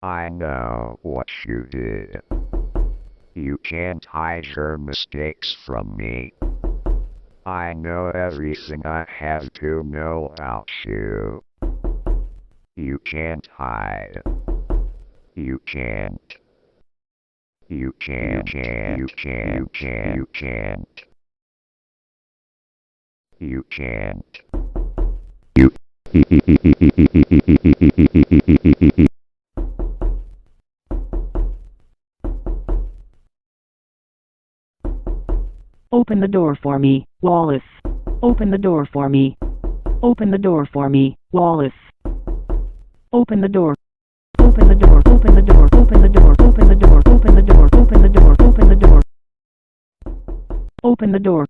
I know what you did. You can't hide your mistakes from me. I know everything I have to know about you. You can't hide. You can't. You can't. You can't. You can't. You can't. You. Open the door for me, Wallace. Open the door for me. Open the door for me, Wallace. Open the door. Open the door. Open the door. Open the door. Open the door. Open the door. Open the door. Open the door. Open the door.